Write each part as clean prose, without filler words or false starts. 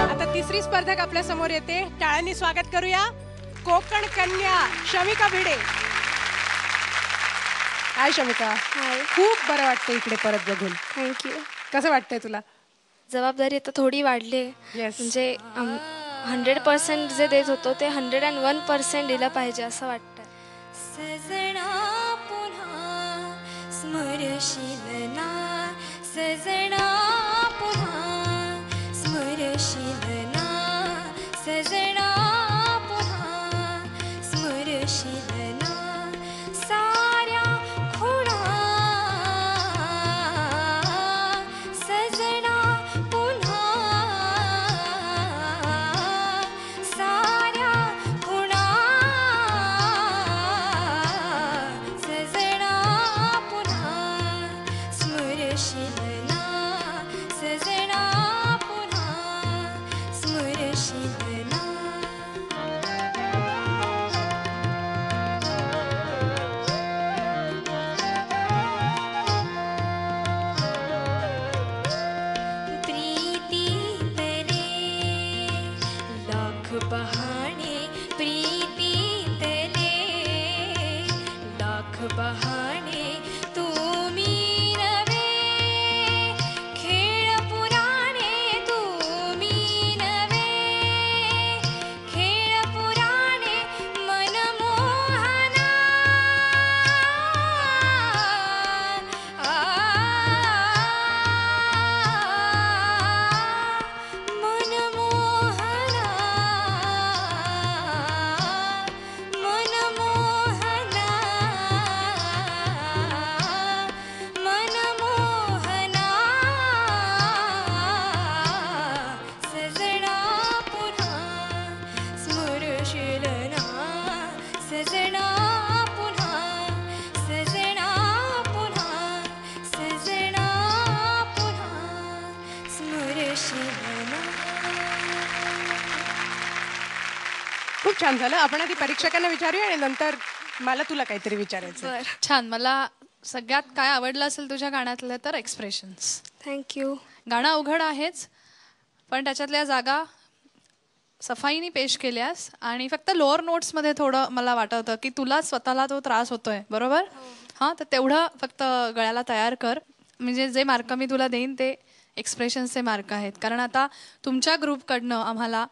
आता तिसरी स्पर्धक आपल्या समोर येते. टाळ्यांनी स्वागत करूया. कोकण कन्या शमिका भिडे. हाय शमिका. हाय. खूप बरं वाटतं इकडे परत बघून. थँक्यू. कसं वाटतंय तुला? जबाबदारी आता थोडी वाढली. म्हणजे 100% जे देत होतो ते 101% दिलं पाहिजे असं वाटतं. सजना पुन्हा स्मरशील ना, सजना पुन्हा स्मरशील ना, सजना पुन्हा स्मरशील ना, साऱ्या खुणा सजना पुन्हा, साऱ्या खुणा सजना पुन्हा स्मरशील ना, सजना पुन्हा स्मरशील ना. प्रीती तले लाख बहाणे, प्रीती तले लाख बहाणे, तुम्ही नवे खेळ पुराणे, तुम्ही नवे खेळ पुराणे, मनमोहना मनमोहना मनमोहना मनमोहना सजना पुन्हा स्मरशील ना, सजना पुन्हा, सजना पुन्हा, सजना पुन्हा स्मरशील ना. खूप छान झालं. आपण आधी परीक्षकांना विचारूया आणि नंतर मला तुला काहीतरी विचारायचं. बरं. छान. मला सगळ्यात काय आवडलं असेल तुझ्या गाण्यातलं तर एक्सप्रेशन्स. थँक्यू. गाणं अवघड आहेच पण त्याच्यातल्या जागा सफाईने पेश केल्यास आणि फक्त लोअर नोट्समध्ये थोडं मला वाटत होतं की तुला स्वतःला तो त्रास होतोय. बरोबर? हां, तर तेवढं फक्त गळ्याला तयार कर. म्हणजे जे मार्क मी तुला देईन ते एक्सप्रेशन्सचे मार्क आहेत. कारण आता तुमच्या ग्रुपकडनं आम्हाला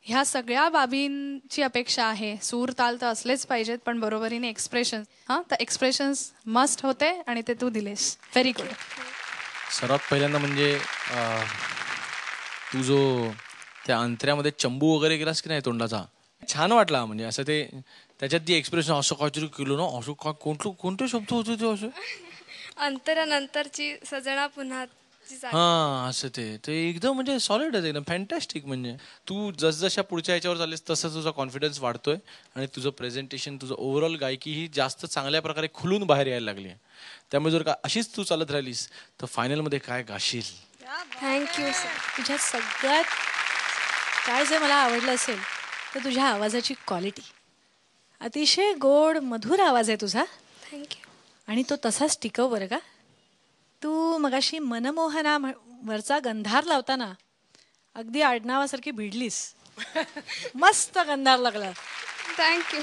ह्या सगळ्या बाबींची अपेक्षा आहे. सूर ताल तर असलेच पाहिजेत पण बरोबरीने एक्सप्रेशन्स. हां, तर एक्सप्रेशन्स मस्ट होते आणि ते तू दिलेस. Very good. सर्वात पहिल्यांदा म्हणजे तू जो त्या अंतऱ्यामध्ये चंबू वगैरे केलास की नाही तोंडाचा, छान वाटला. म्हणजे असं ते त्याच्यात ती एक्सप्रेशन असं काहीतरी केलं ना, असं का कोणते शब्द होते ते असं अंतरानंतरची सजना पुन्हा हां, असं ते एकदम म्हणजे सॉलिड आहे, एकदम फॅन्टॅस्टिक. म्हणजे तू जसजशा पुढच्या ह्याच्यावर चाललीस तसं तुझा कॉन्फिडन्स वाढतोय आणि तुझं प्रेझेंटेशन, तुझं ओव्हरऑल गायकी ही जास्त चांगल्या प्रकारे खुलून बाहेर यायला लागली आहे. त्यामुळे जर का अशीच तू चालत राहिलीस तर फायनलमध्ये काय गाशील. Thank you sir. तुझ्या सगळ्यात काय जे मला आवडलं असेल तर तुझ्या आवाजाची क्वालिटी. अतिशय गोड मधुर आवाज आहे तुझा. थँक्यू. आणि तो तसाच टिकव बरं का. तू मगाशी मनमोहना वरचा गंधार लावताना अगदी आडनावासारखी भिडलीस. मस्त गंधार लागला. थँक्यू.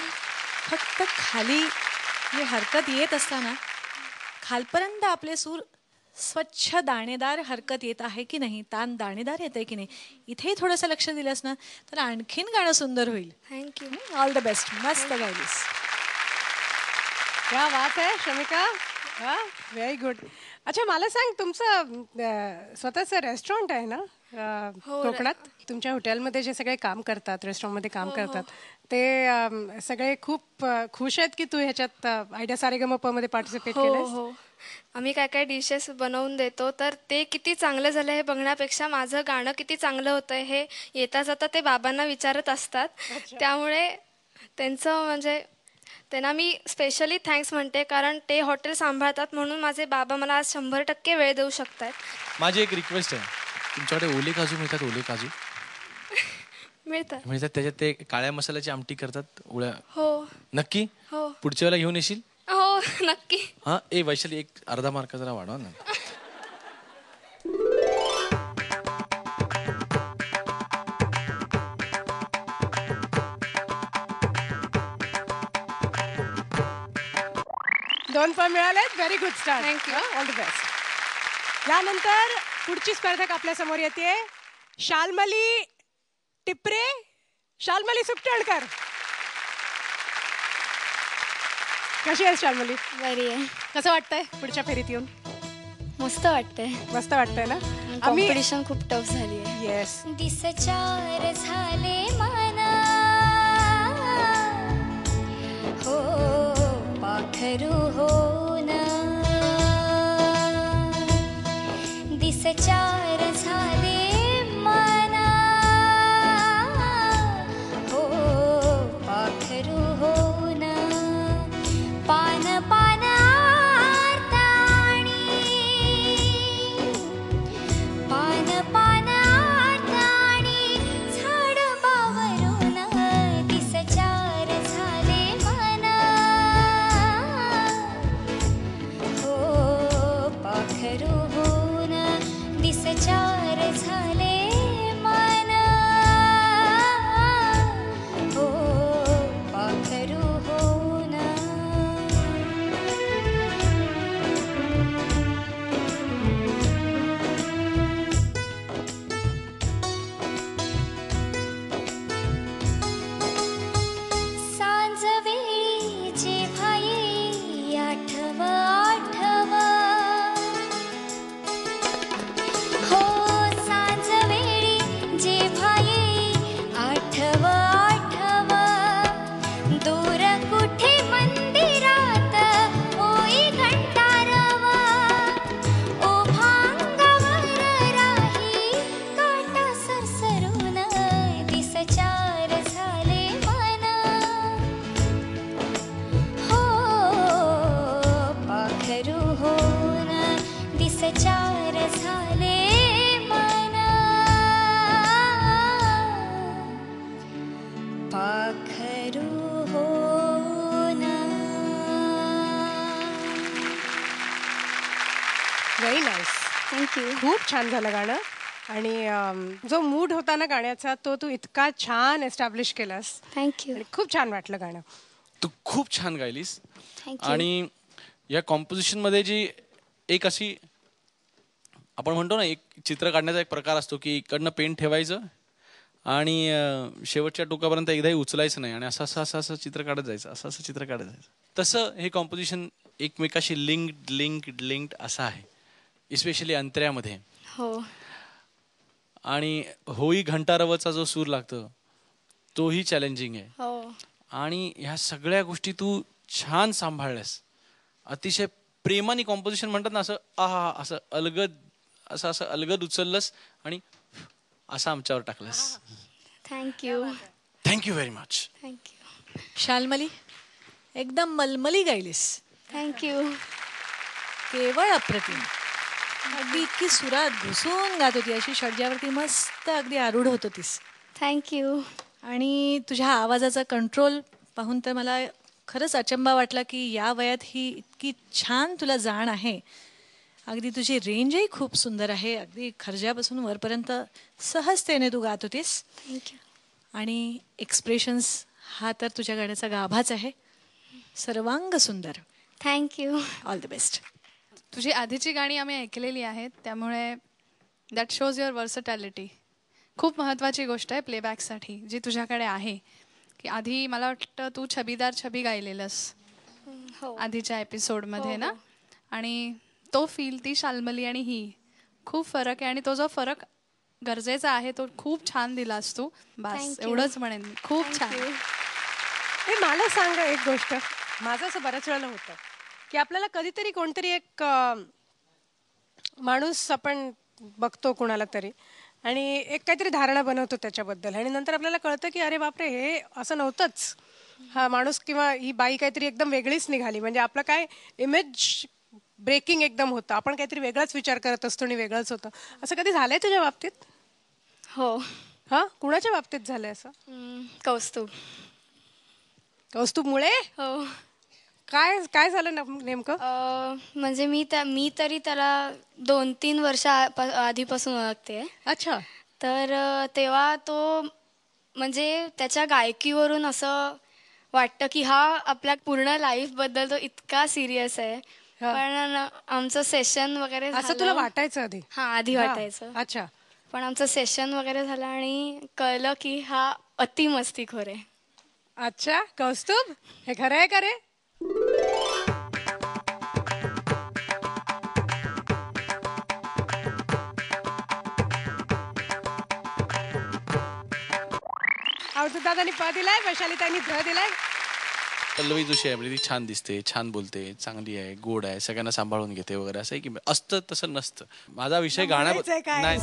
फक्त खाली जी हरकत येत असताना खालपर्यंत आपले सूर स्वच्छ दाणेदार हरकत येत आहे की नाही, ताण दाणेदार येत आहे की नाही, इथेही थोडंसं लक्ष दिलंस ना तर आणखीन गाणं सुंदर होईल. थँक्यू. All the best. मस्त गायलीस. क्या बात आहे शमिका. Very good. अच्छा मला सांग, तुमचं स्वतःचं रेस्टॉरंट आहे ना कोकणात? तुमच्या हॉटेलमध्ये जे सगळे काम करतात, रेस्टॉरंटमध्ये काम करतात ते सगळे खूप खुश आहेत की तू ह्याच्यात आयडिया सारेगमपमध्ये पार्टिसिपेट केलंस? हो. आम्ही काय काय डिशेस बनवून देतो तर ते किती चांगलं झालं हे बघण्यापेक्षा माझं गाणं किती चांगलं होतं हे येता जाता ते बाबांना विचारत असतात. त्यामुळे त्यांचं म्हणजे त्यांना मी स्पेशली थँक्स म्हणते कारण ते हॉटेल सांभाळतात म्हणून माझे बाबा मला आज 100% वेळ देऊ शकतात. माझी एक रिक्वेस्ट आहे, तुमच्याकडे ओले काजू मिळतात? ओले काजू मिळतात. त्याच्यात ते काळ्या मसाल्याची आमटी करतात उळ्या. हो. नक्की? हो. पुढच्या वेळेला घेऊन येशील? हो नक्की. हा. वैशाली एक अर्धा मार्क जरा वाढवा ना. 2 पण मिळालेत. Very good start. Thank you. All the best. यानंतर पुढची स्पर्धक आपल्या समोर येते शाल्मली टिपरे, शाल्मली सुपटणकर. कशी आहे शाल्मली? बरी आहे. कसं वाटतंय पुढच्या फेरीत येऊन? मस्त वाटतंय. मस्त वाटतंय ना? कॉम्पिटिशन खूप टफ झाली आहे. येस. दिसचार झाले मना हो पाखरू हो ना दिसचार झाले मना हो पाखरू हो ना पान पान आरताणी पान पान आरताणी झाड बावरून दिसचार झाले मना हो पाखरू होऊन दिसचार झाले मना हो पाखरू होऊन सांज वेळी जेव्हा येई आठव आठव हो सांज वेळी जेव्हा येई आठव आठव दूर कुठे मंदिरात होई घंटारव ओभांगावर राही काटा सरसरून दिसचार झाले मना हो पाखरू होऊन दिसचार झाले मना पाखरू होऊन व्हेरी नाईस. थँक्यू. खूप छान झालं गाणं. आणि जो मूड होता ना गाण्याचा तो तू इतका छान एस्टॅब्लिश केलास थँक्यू. आणि खूप छान वाटलं गाणं. तू खूप छान गायलीस. थँक्यू. आणि या कॉम्पोजिशन मध्ये जी एक अशी आपण म्हणतो ना, एक चित्र काढण्याचा एक प्रकार असतो की इकडनं पेन ठेवायचं आणि शेवटच्या टोकापर्यंत एकदाही उचलायचं नाही आणि असं असं असं असं चित्र काढत जायचं, असं असं चित्र काढत जायचं. तसं हे कॉम्पोजिशन एकमेकाशी लिंक्ड असं आहे, इस्पेशली अंतऱ्यामध्ये. हो. आणि होई घंटारवचा जो सूर लागतो तोही चॅलेंजिंग आहे. हो. आणि ह्या सगळ्या गोष्टी तू छान सांभाळल्यास. अतिशय प्रेमाने कॉम्पोजिशन म्हणतात ना, असं आहा असं अलगद असं अलगद उचललंस आणि असं आमच्यावर टाकलंस. Thank you. Thank you very much. Thank you. Shalmali एकदम मलमली गायलीस. थँक्यू. केवळ अप्रतिम. अगदी इतकी सुरात घुसून गात होती, अशी षड्जावरती मस्त अगदी आरूढ होत होतीस. थँक्यू. आणि तुझ्या आवाजाचा कंट्रोल पाहून तर मला खरंच अचंबा वाटला की या वयात ही इतकी छान तुला जाण आहे. अगदी तुझी रेंजही खूप सुंदर आहे. अगदी खर्जापासून वरपर्यंत सहजतेने तू गात होतीस. थँक्यू. आणि एक्सप्रेशन्स हा तर तुझ्या गाण्याचा गाभाच आहे. सर्वांग सुंदर. थँक्यू. All the best. तुझी आधीची गाणी आम्ही ऐकलेली आहेत, त्यामुळे दॅट शोज युअर वर्सटॅलिटी. खूप महत्त्वाची गोष्ट आहे प्लेबॅकसाठी जी तुझ्याकडे आहे, की आधी मला वाटतं तू छबीदार छबी गायलेलंस हो. आधीच्या एपिसोडमध्ये ना. आणि तो फील, ती शाल्मली आणि ही खूप फरक आहे. आणि तो जो फरक गरजेचा आहे तो खूप छान दिलास तू. बस Thank you. एवढंच म्हणेन मी. खूप छान. हे मला सांग एक गोष्ट. माझं असं बऱ्याच वेळेला होतं की आपल्याला कधीतरी कोणतरी एक माणूस आपण बघतो कुणाला तरी आणि एक काहीतरी धारणा बनवतो त्याच्याबद्दल आणि नंतर आपल्याला कळतं की अरे बापरे हे असं नव्हतंच. हा माणूस किंवा ही बाई काहीतरी एकदम वेगळीच निघाली. म्हणजे आपलं काय इमेज ब्रेकिंग एकदम होतं. आपण काहीतरी वेगळाच विचार करत असतो आणि वेगळंच होतं. असं कधी झालंय तुझ्या बाबतीत? हो. हा, कुणाच्या बाबतीत झालंय असं? कौस्तुभ. कौस्तुभमुळे? हो. काय काय झालं नेमकं? म्हणजे मी तरी त्याला 2-3 वर्ष आधीपासून ओळखते. अच्छा. तर तेव्हा तो म्हणजे त्याच्या गायकीवरून असं वाटतं की हा आपल्या पूर्ण लाईफ बद्दल तो इतका सिरियस आहे. पण आमचं सेशन वगैरे असं तुला वाटायचं आधी? हा, आधी वाटायचं. अच्छा. पण आमचं सेशन वगैरे झालं आणि कळलं की हा अति मस्तीखोर आहे. अच्छा कौस्तुभ, हे खरं आहे का रे? अवधूत दादांनी प दिलाय, वैशाली ताईंनी ध दिलाय. पल्लवी जोशी आहे म्हणजे ती छान दिसते, छान बोलते, चांगली आहे, गोड आहे, सगळ्यांना सांभाळून घेते वगैरे. असं आहे की असतं तसं नसतं. माझा विषय गाण्या म्हणायचंय काय? नाही.